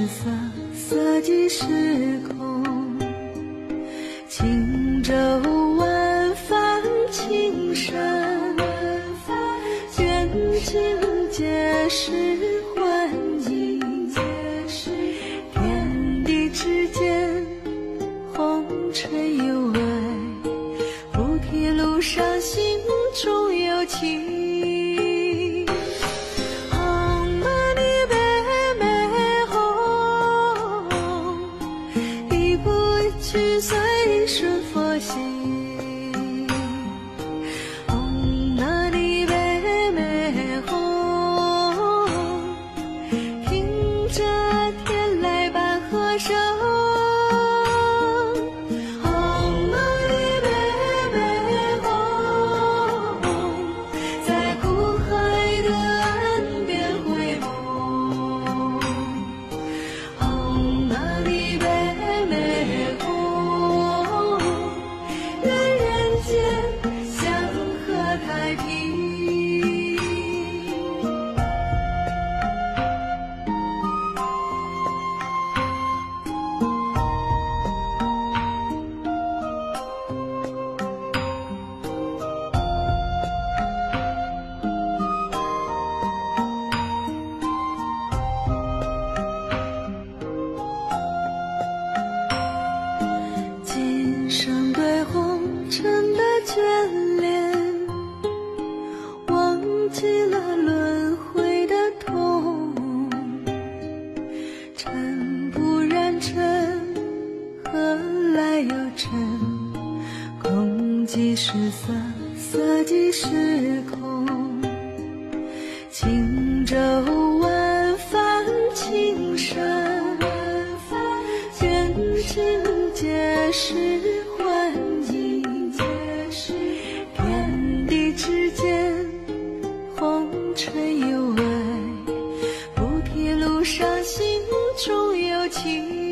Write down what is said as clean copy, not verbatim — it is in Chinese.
色，色即是空。轻舟晚帆轻声，卷尽皆是幻影。天地之间，红尘有爱，菩提路上心中有情。随顺佛心，唵嘛呢呗咪吽，听着天籁般和声，唵嘛呢呗咪吽，在苦海的岸边回眸，唵嘛呢呗咪吽。太平。今生对红尘的眷恋，忘记了轮回的痛。尘不染尘，何来有尘？空即是色，色即是空。轻舟晚帆轻声，卷尽皆是幻影。天地之间，红尘有爱，菩提路上心中有情。